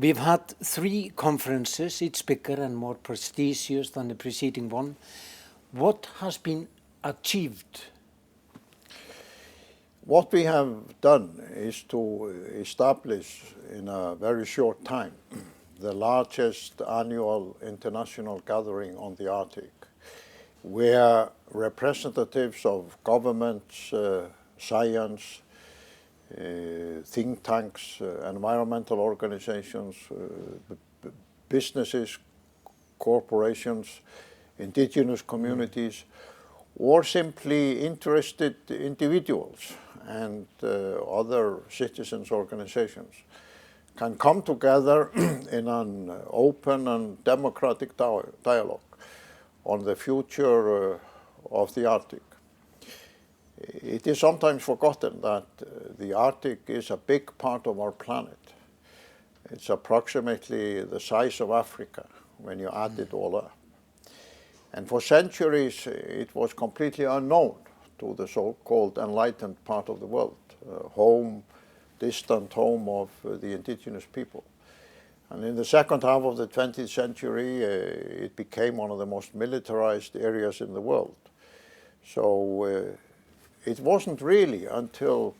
We've had 3 conferences, each bigger and more prestigious than the preceding one. What has been achieved? What we have done is to establish in a very short time the largest annual international gathering on the Arctic, where representatives of governments, science, think tanks, environmental organizations, businesses, corporations, indigenous communities, or simply interested individuals and other citizens' organizations can come together in an open and democratic dialogue on the future of the Arctic. It is sometimes forgotten that the Arctic is a big part of our planet. It's approximately the size of Africa when you add it all up. And for centuries it was completely unknown to the so-called enlightened part of the world, distant home of the indigenous people. And in the second half of the 20th century, it became one of the most militarized areas in the world. So it wasn't really until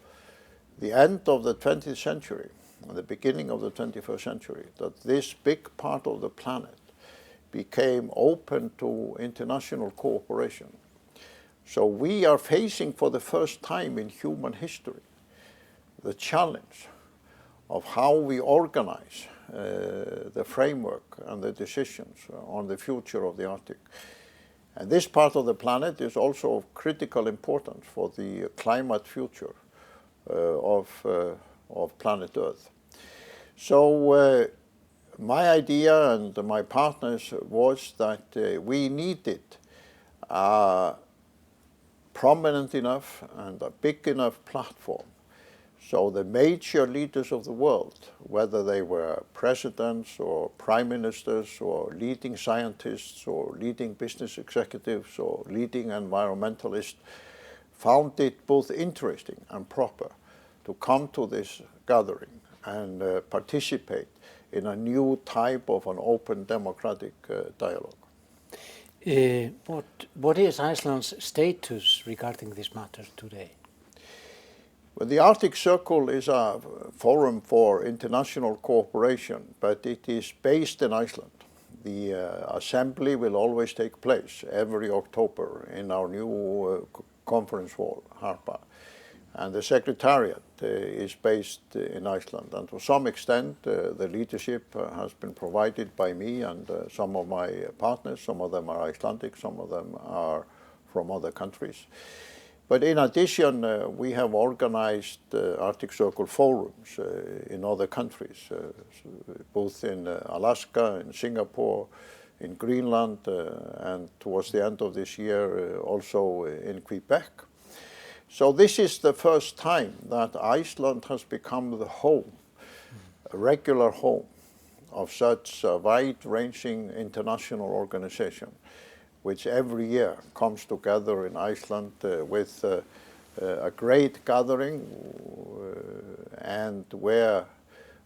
the end of the 20th century, and the beginning of the 21st century, that this big part of the planet became open to international cooperation. So we are facing for the first time in human history the challenge of how we organize the framework and the decisions on the future of the Arctic. And this part of the planet is also of critical importance for the climate future of planet Earth. So my idea and my partners was that we needed a prominent enough and a big enough platform so the major leaders of the world, whether they were presidents or prime ministers or leading scientists or leading business executives or leading environmentalists, found it both interesting and proper to come to this gathering and participate in a new type of an open democratic dialogue. What is Iceland's status regarding this matter today? Well, the Arctic Circle is a forum for international cooperation, but it is based in Iceland. The assembly will always take place every October in our new conference hall, Harpa. And the secretariat is based in Iceland. And to some extent, the leadership has been provided by me and some of my partners. Some of them are Icelandic, some of them are from other countries. But in addition, we have organized Arctic Circle forums in other countries, both in Alaska, in Singapore, in Greenland, and towards the end of this year also in Quebec. So this is the first time that Iceland has become the home, a regular home of such a wide-ranging international organization, which every year comes together in Iceland with a great gathering and where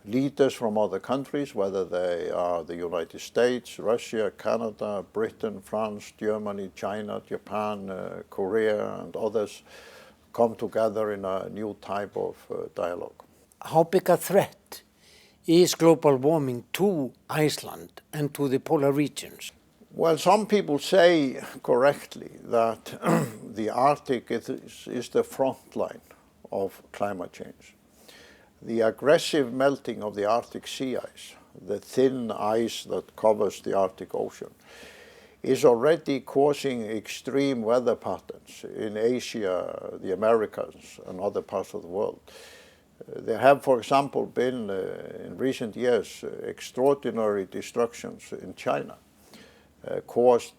leaders from other countries, whether they are the United States, Russia, Canada, Britain, France, Germany, China, Japan, Korea, and others, come together in a new type of dialogue. How big a threat is global warming to Iceland and to the polar regions? Well, some people say correctly that the Arctic is the front line of climate change. The aggressive melting of the Arctic sea ice, the thin ice that covers the Arctic Ocean, is already causing extreme weather patterns in Asia, the Americas, and other parts of the world. There have, for example, been in recent years extraordinary destructions in China caused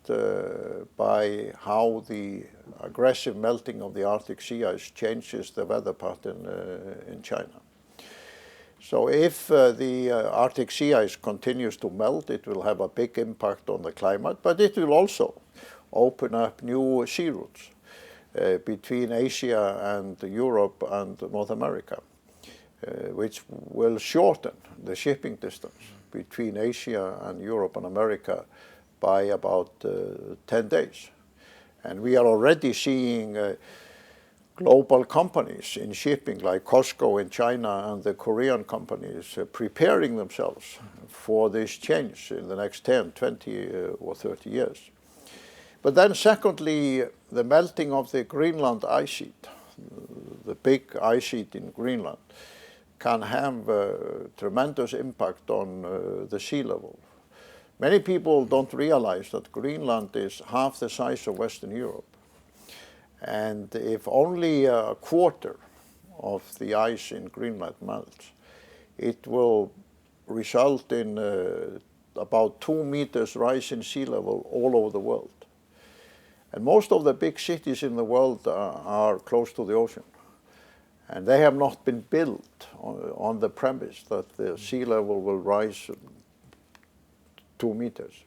by how the aggressive melting of the Arctic sea ice changes the weather pattern in China. So if the Arctic sea ice continues to melt, it will have a big impact on the climate, but it will also open up new sea routes between Asia and Europe and North America. which will shorten the shipping distance between Asia and Europe and America by about 10 days. And we are already seeing global companies in shipping like Costco in China and the Korean companies preparing themselves for this change in the next 10, 20 or 30 years. But then secondly, the melting of the Greenland ice sheet, the big ice sheet in Greenland, can have a tremendous impact on the sea level. Many people don't realize that Greenland is half the size of Western Europe. And if only a quarter of the ice in Greenland melts, it will result in about 2 meters rise in sea level all over the world. And most of the big cities in the world are close to the ocean. And they have not been built on the premise that the sea level will rise 2 meters.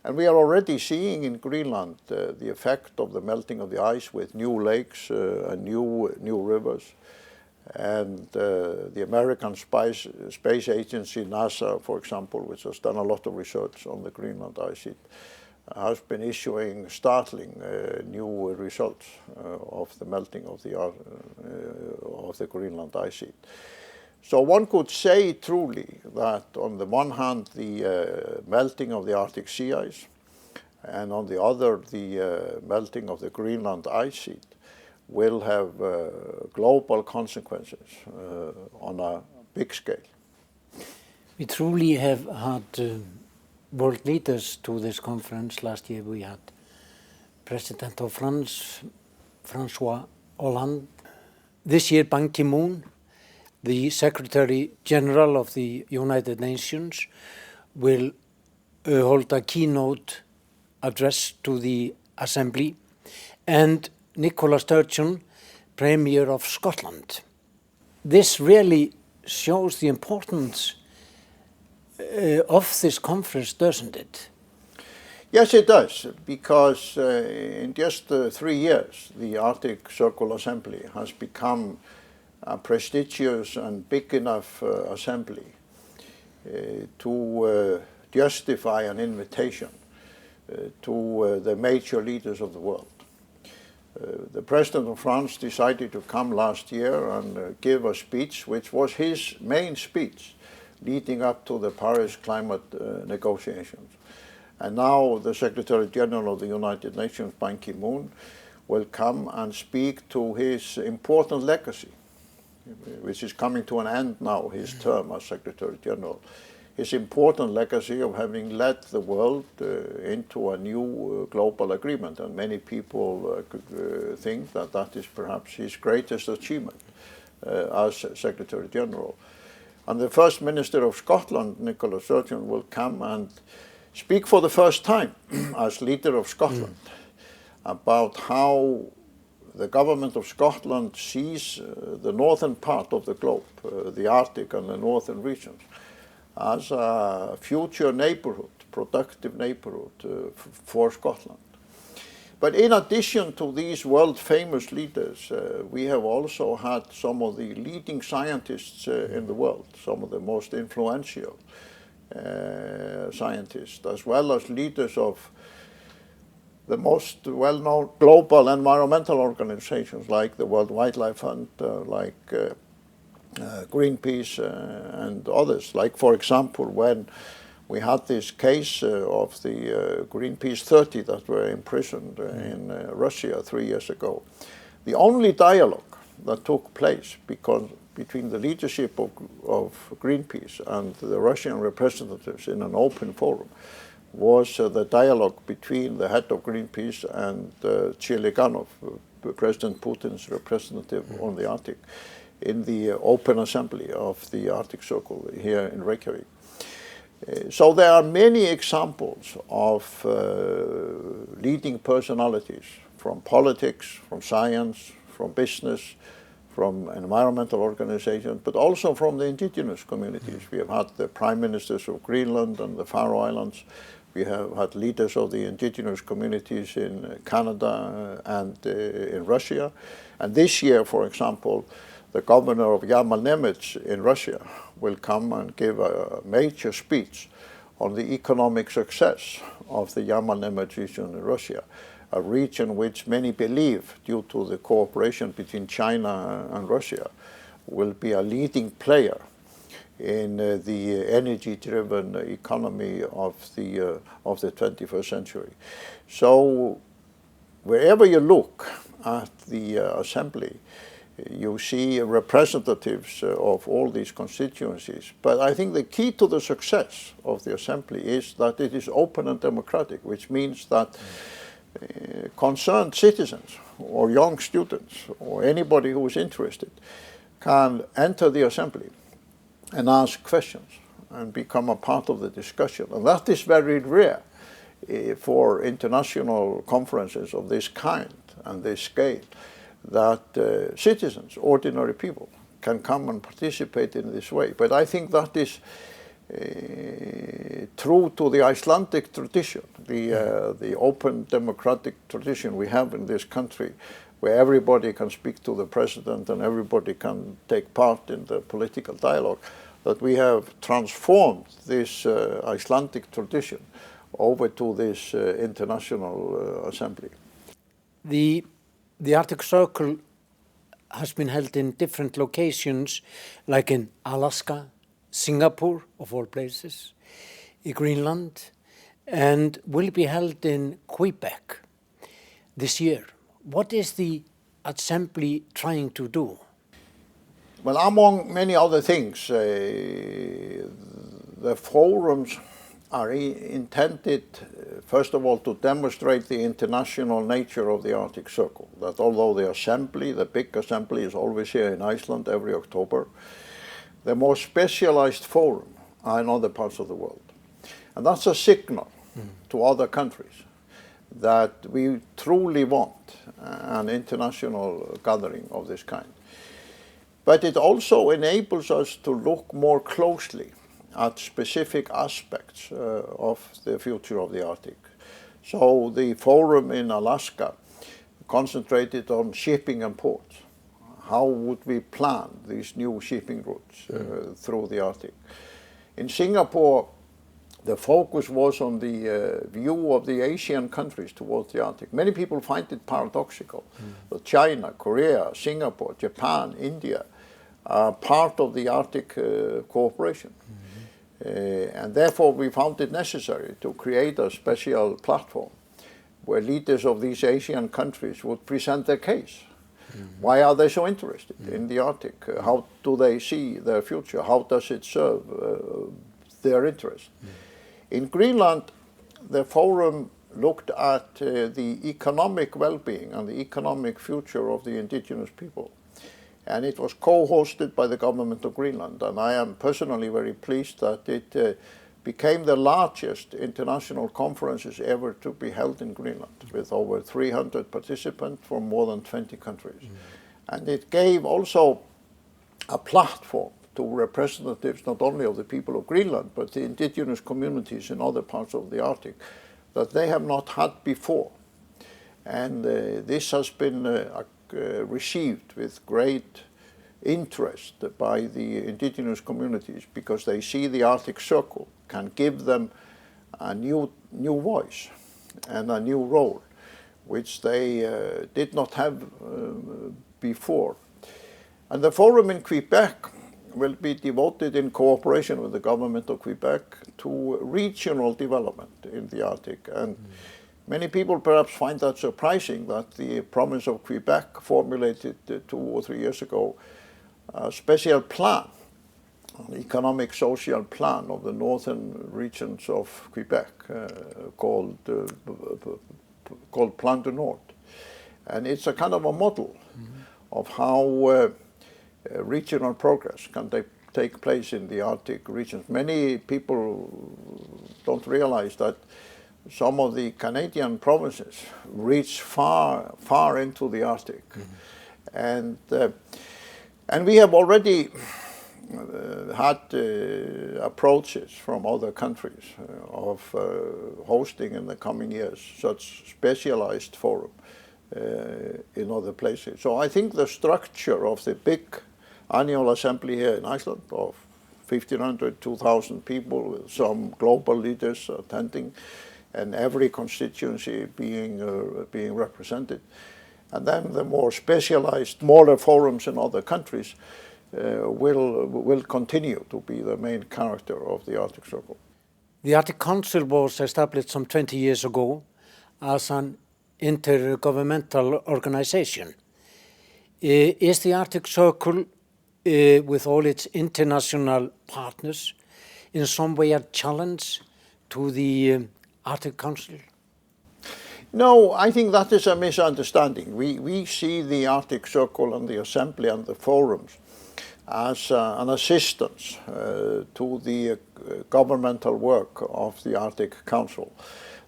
And we are already seeing in Greenland the effect of the melting of the ice with new lakes and new rivers. And the American Space Agency, NASA, for example, which has done a lot of research on the Greenland ice sheet, has been issuing startling new results of the melting of the Greenland ice sheet. So one could say truly that on the one hand the melting of the Arctic sea ice, and on the other the melting of the Greenland ice sheet will have global consequences on a big scale. We truly have had world leaders to this conference. Last year we had President of France, François Hollande. This year Ban Ki-moon, the Secretary General of the United Nations, will hold a keynote address to the Assembly, and Nicola Sturgeon, Premier of Scotland. This really shows the importance of this conference, doesn't it? Yes, it does, because in just 3 years, the Arctic Circle Assembly has become a prestigious and big enough assembly to justify an invitation to the major leaders of the world. The President of France decided to come last year and give a speech, which was his main speech leading up to the Paris climate negotiations. And now the Secretary General of the United Nations, Ban Ki-moon, will come and speak to his important legacy, which is coming to an end now, his term as Secretary General. His important legacy of having led the world into a new global agreement. And many people think that that is perhaps his greatest achievement as Secretary General. And the First Minister of Scotland, Nicola Sturgeon, will come and speak for the first time as leader of Scotland about how the government of Scotland sees the northern part of the globe, the Arctic and the northern regions, as a future neighborhood, productive neighborhood for Scotland. But in addition to these world-famous leaders, we have also had some of the leading scientists in the world, some of the most influential scientists, as well as leaders of the most well-known global environmental organizations like the World Wildlife Fund, like Greenpeace and others. Like, for example, when we had this case of the Greenpeace 30 that were imprisoned in Russia 3 years ago. The only dialogue that took place between the leadership of Greenpeace and the Russian representatives in an open forum was the dialogue between the head of Greenpeace and Chiliganov, President Putin's representative on the Arctic, in the open assembly of the Arctic Circle here in Reykjavik. So there are many examples of leading personalities from politics, from science, from business, from environmental organizations, but also from the indigenous communities. We have had the prime ministers of Greenland and the Faroe Islands. We have had leaders of the indigenous communities in Canada and in Russia. And this year, for example, the governor of Yamal-Nemets in Russia will come and give a major speech on the economic success of the Yamal-Nemets region in Russia, a region which many believe, due to the cooperation between China and Russia, will be a leading player in the energy-driven economy of the 21st century. So wherever you look at the assembly, you see representatives of all these constituencies. But I think the key to the success of the assembly is that it is open and democratic, which means that concerned citizens or young students or anybody who is interested can enter the assembly and ask questions and become a part of the discussion. And that is very rare for international conferences of this kind and this scale, that citizens, ordinary people, can come and participate in this way. But I think that is true to the Icelandic tradition, the open democratic tradition we have in this country, where everybody can speak to the president and everybody can take part in the political dialogue, that we have transformed this Icelandic tradition over to this international assembly. The Arctic Circle has been held in different locations, like in Alaska, Singapore, of all places, in Greenland, and will be held in Quebec this year. What is the assembly trying to do? Well, among many other things, the forums are intended, first of all, to demonstrate the international nature of the Arctic Circle, that although the assembly, the big assembly, is always here in Iceland every October, the more specialized forum are in other parts of the world. And that's a signal to other countries that we truly want an international gathering of this kind. But it also enables us to look more closely at specific aspects of the future of the Arctic. So the forum in Alaska concentrated on shipping and ports. How would we plan these new shipping routes through the Arctic? In Singapore, the focus was on the view of the Asian countries towards the Arctic. Many people find it paradoxical that China, Korea, Singapore, Japan, India are part of the Arctic cooperation. And therefore we found it necessary to create a special platform where leaders of these Asian countries would present their case. Why are they so interested in the Arctic? How do they see their future? How does it serve their interests? In Greenland, the forum looked at the economic well-being and the economic future of the indigenous people. And it was co-hosted by the government of Greenland. And I am personally very pleased that it became the largest international conferences ever to be held in Greenland, with over 300 participants from more than 20 countries. And it gave also a platform to representatives not only of the people of Greenland, but the indigenous communities in other parts of the Arctic that they have not had before. And this has been received with great interest by the indigenous communities, because they see the Arctic Circle can give them a new voice and a new role, which they did not have before. And the forum in Quebec will be devoted, in cooperation with the government of Quebec, to regional development in the Arctic. And many people perhaps find that surprising, that the province of Quebec formulated 2 or 3 years ago a special plan, an economic social plan of the northern regions of Quebec called Plan du Nord. And it's a kind of a model of how regional progress can take place in the Arctic regions. Many people don't realize that some of the Canadian provinces reach far into the Arctic. And we have already had approaches from other countries of hosting in the coming years such specialized forum in other places. So I think the structure of the big annual assembly here in Iceland of 1,500, 2,000 people, with some global leaders attending, and every constituency being represented. And then the more specialized, smaller forums in other countries will continue to be the main character of the Arctic Circle. The Arctic Council was established some 20 years ago as an intergovernmental organization. Is the Arctic Circle, with all its international partners, in some way a challenge to the Arctic Council? No, I think that is a misunderstanding. We see the Arctic Circle and the Assembly and the forums as an assistance to the governmental work of the Arctic Council.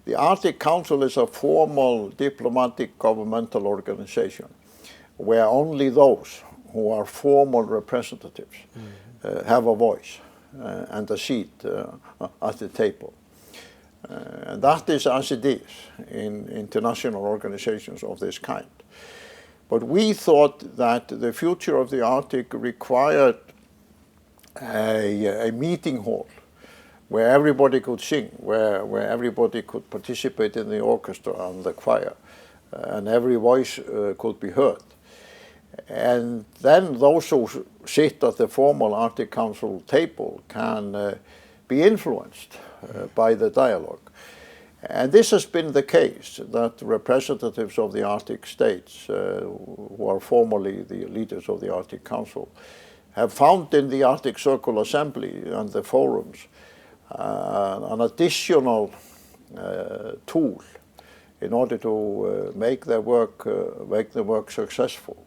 The Arctic Council is a formal diplomatic governmental organization where only those who are formal representatives have a voice and a seat at the table. And that is as it is in international organizations of this kind. But we thought that the future of the Arctic required a meeting hall where everybody could sing, where everybody could participate in the orchestra and the choir, and every voice could be heard. And then those who sit at the formal Arctic Council table can be influenced by the dialogue. And this has been the case, that representatives of the Arctic states, who are formally the leaders of the Arctic Council, have found in the Arctic Circle Assembly and the forums an additional tool in order to make the work successful.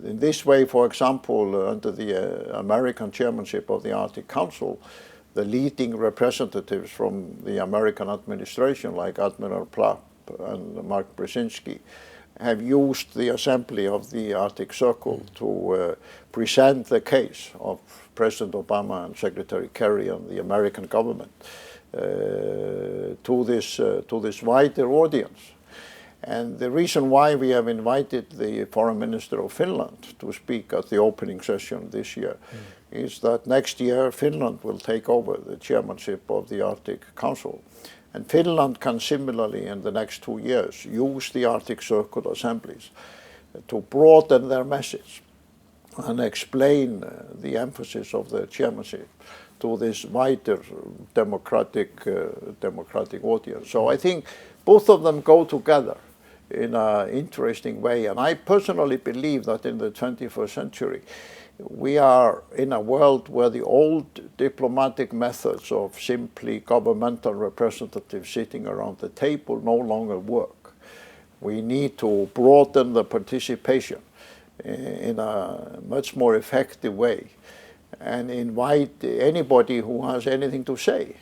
In this way, for example, under the American chairmanship of the Arctic Council, the leading representatives from the American administration, like Admiral Plapp and Mark Brzezinski, have used the assembly of the Arctic Circle to present the case of President Obama and Secretary Kerry and the American government to this wider audience. And the reason why we have invited the Foreign Minister of Finland to speak at the opening session this year is that next year Finland will take over the chairmanship of the Arctic Council. And Finland can similarly, in the next 2 years, use the Arctic Circle assemblies to broaden their message and explain the emphasis of the chairmanship to this wider democratic audience. So I think both of them go together in an interesting way. And I personally believe that in the 21st century, we are in a world where the old diplomatic methods of simply governmental representatives sitting around the table no longer work. We need to broaden the participation in a much more effective way and invite anybody who has anything to say,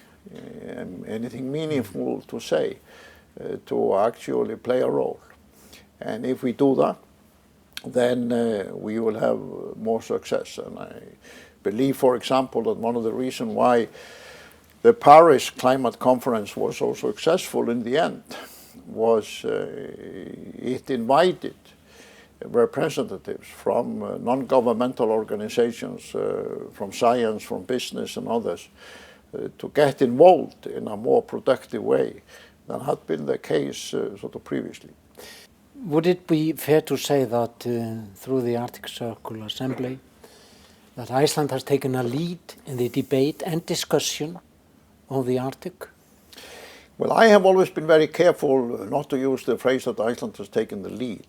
anything meaningful to say, to actually play a role. And if we do that, then we will have more success. And I believe, for example, that one of the reasons why the Paris Climate Conference was so successful in the end was it invited representatives from non-governmental organizations, from science, from business and others, to get involved in a more productive way than had been the case sort of previously. Would it be fair to say that through the Arctic Circle Assembly that Iceland has taken a lead in the debate and discussion of the Arctic? Well, I have always been very careful not to use the phrase that Iceland has taken the lead,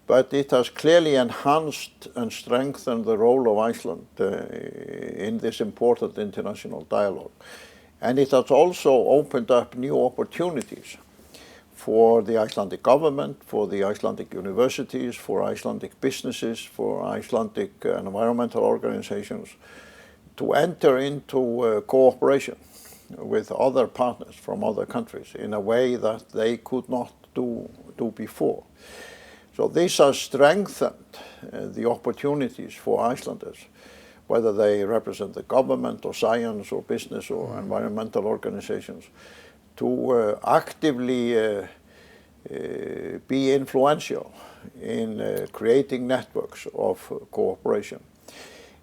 but it has clearly enhanced and strengthened the role of Iceland in this important international dialogue. And it has also opened up new opportunities for the Icelandic government, for the Icelandic universities, for Icelandic businesses, for Icelandic environmental organizations to enter into cooperation with other partners from other countries in a way that they could not do before. So this has strengthened the opportunities for Icelanders, whether they represent the government or science or business or environmental organizations, to actively be influential in creating networks of cooperation.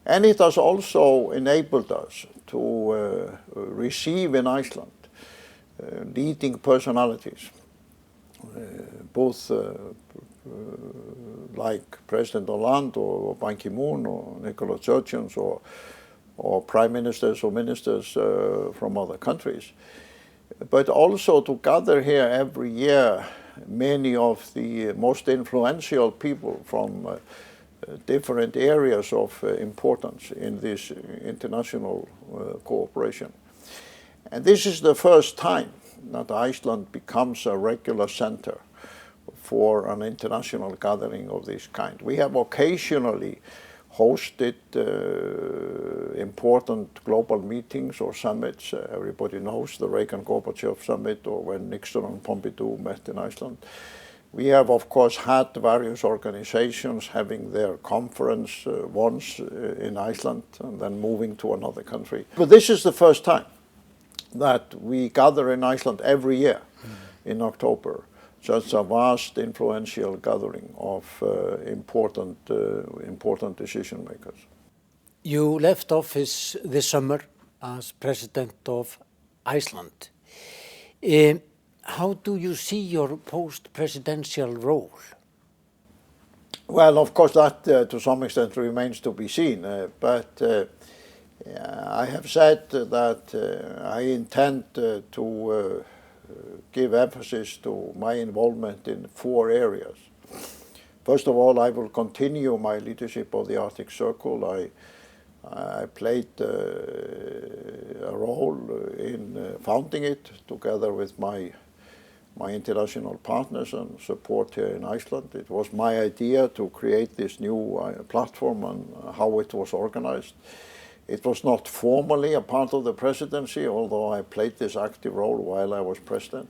And it has also enabled us to receive in Iceland leading personalities, both like President of Iceland or Ban Ki-moon or Nicola Sturgeon or prime ministers or ministers from other countries, but also to gather here every year many of the most influential people from different areas of importance in this international cooperation. And this is the first time that Iceland becomes a regular center for an international gathering of this kind. We have occasionally hosted important global meetings or summits. Everybody knows the Reagan-Gorbachev summit, or when Nixon and Pompidou met in Iceland. We have, of course, had various organizations having their conference once in Iceland and then moving to another country. But this is the first time that we gather in Iceland every year in October. Such a vast, influential gathering of important decision makers. You left office this summer as President of Iceland. How do you see your post-presidential role? Well, of course, that to some extent remains to be seen. But I have said that I intend to give emphasis to my involvement in 4 areas. First of all, I will continue my leadership of the Arctic Circle. I played a role in founding it together with my international partners and support here in Iceland. It was my idea to create this new platform and how it was organized. It was not formally a part of the presidency, although I played this active role while I was president.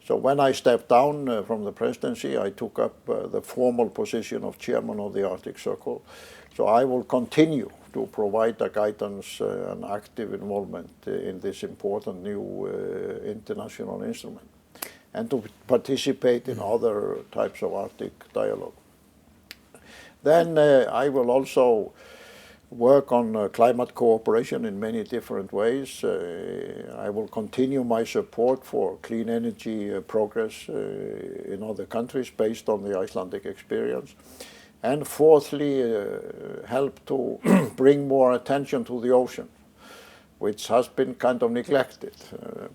So when I stepped down from the presidency, I took up the formal position of chairman of the Arctic Circle. So I will continue to provide a guidance and active involvement in this important new international instrument, and to participate in other types of Arctic dialogue. Then I will also work on climate cooperation in many different ways. I will continue my support for clean energy progress in other countries based on the Icelandic experience. And fourthly, help to bring more attention to the ocean, which has been kind of neglected.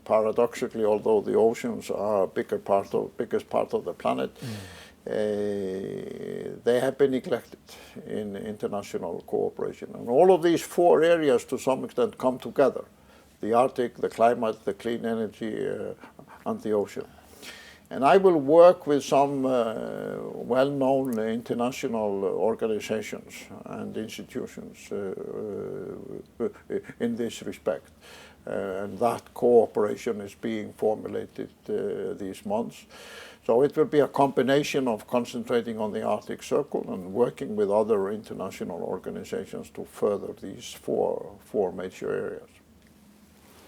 Paradoxically, although the oceans are a biggest part of the planet, they have been neglected in international cooperation. And all of these 4 areas to some extent come together: the Arctic, the climate, the clean energy, and the ocean. And I will work with some well-known international organizations and institutions in this respect. And that cooperation is being formulated these months. So it will be a combination of concentrating on the Arctic Circle and working with other international organizations to further these four major areas.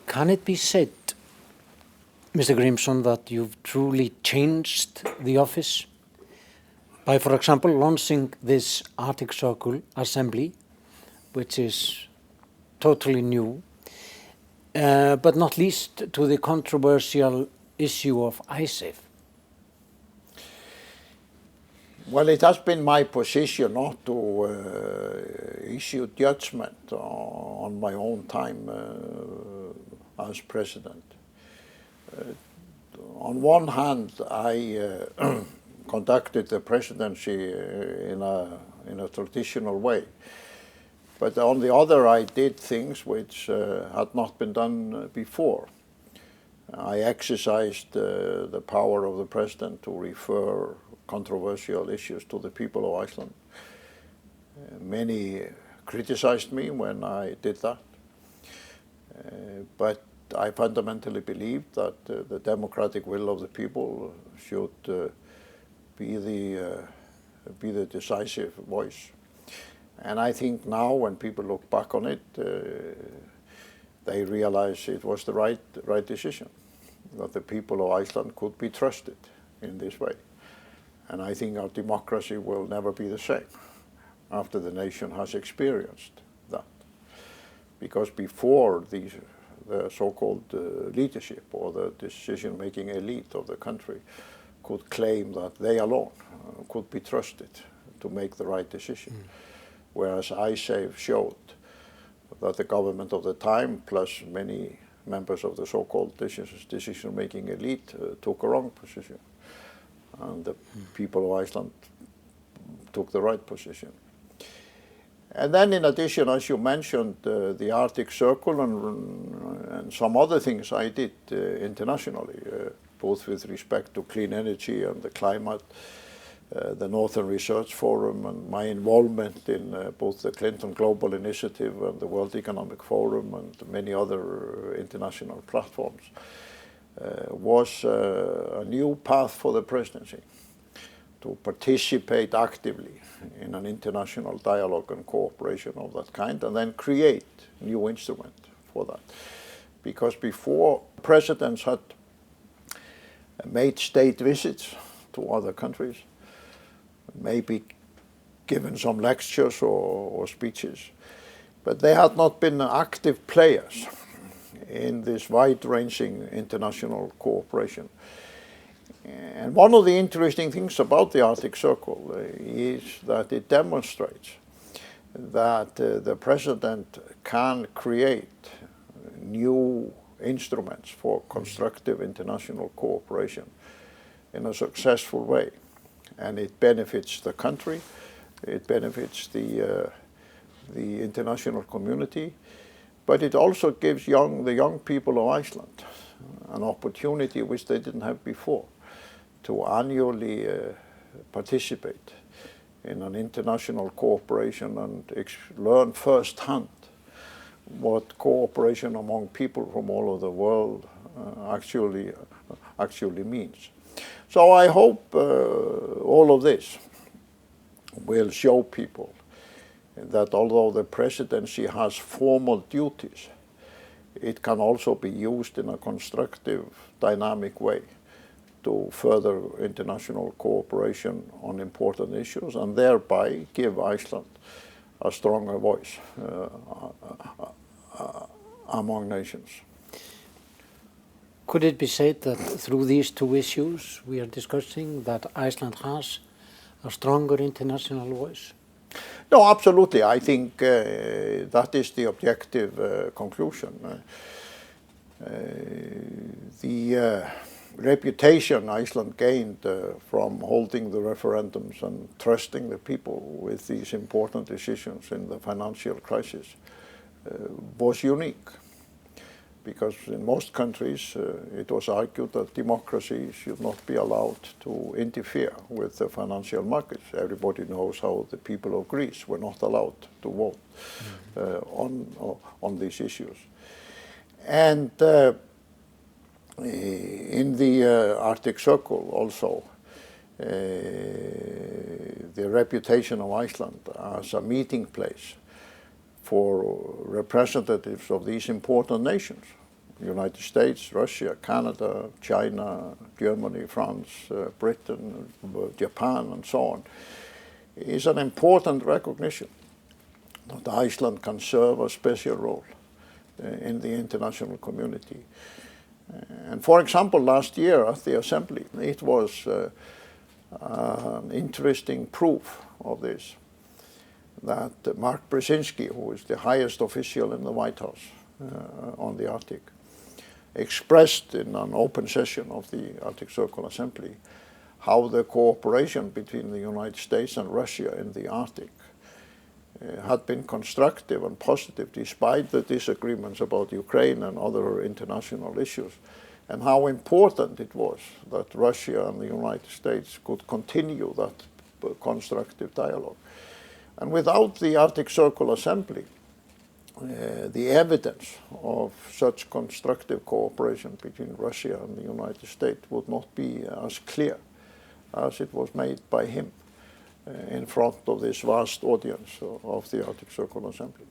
Can it be said, Mr. Grímsson, that you've truly changed the office by, for example, launching this Arctic Circle Assembly, which is totally new, but not least to the controversial issue of Icesave? Well, it has been my position not to issue judgment on my own time as president. On one hand, I conducted the presidency in a traditional way, but on the other, I did things which had not been done before. I exercised the power of the president to refer controversial issues to the people of Iceland. Many criticized me when I did that, but I fundamentally believe that the democratic will of the people should be the decisive voice. And I think now, when people look back on it, they realize it was the right decision, that the people of Iceland could be trusted in this way. And I think our democracy will never be the same after the nation has experienced that. Because before the so-called leadership or the decision-making elite of the country could claim that they alone could be trusted to make the right decision. Whereas Icesave showed that the government of the time, plus many members of the so-called decision-making elite, took a wrong position. And the people of Iceland took the right position. And then in addition, as you mentioned, the Arctic Circle and some other things I did internationally, both with respect to clean energy and the climate, the Northern Research Forum, and my involvement in both the Clinton Global Initiative and the World Economic Forum and many other international platforms, was a new path for the presidency to participate actively in an international dialogue and cooperation of that kind, and then create new instrument for that. Because before, presidents had made state visits to other countries, maybe given some lectures or speeches, but they had not been active players in this wide-ranging international cooperation. And one of the interesting things about the Arctic Circle is that it demonstrates that the president can create new instruments for constructive international cooperation in a successful way. And it benefits the country, it benefits the international community, but it also gives the young people of Iceland an opportunity which they didn't have before, to annually participate in an international cooperation and learn firsthand what cooperation among people from all over the world actually means. So I hope all of this will show people that although the presidency has formal duties, it can also be used in a constructive, dynamic way to further international cooperation on important issues and thereby give Iceland a stronger voice among nations. Could it be said that through these two issues we are discussing that Iceland has a stronger international voice? No, absolutely. I think that is the objective conclusion. The reputation Iceland gained from holding the referendums and trusting the people with these important decisions in the financial crisis was unique. Because in most countries it was argued that democracy should not be allowed to interfere with the financial markets. Everybody knows how the people of Greece were not allowed to vote on these issues. And in the Arctic Circle also, the reputation of Iceland as a meeting place for representatives of these important nations, United States, Russia, Canada, China, Germany, France, Britain, Japan, and so on, is an important recognition that Iceland can serve a special role in the international community. And for example, last year at the Assembly, it was an interesting proof of this, that Mark Brzezinski, who is the highest official in the White House on the Arctic, expressed in an open session of the Arctic Circle Assembly how the cooperation between the United States and Russia in the Arctic had been constructive and positive despite the disagreements about Ukraine and other international issues, and how important it was that Russia and the United States could continue that constructive dialogue. And without the Arctic Circle Assembly, the evidence of such constructive cooperation between Russia and the United States would not be as clear as it was made by him in front of this vast audience of the Arctic Circle Assembly.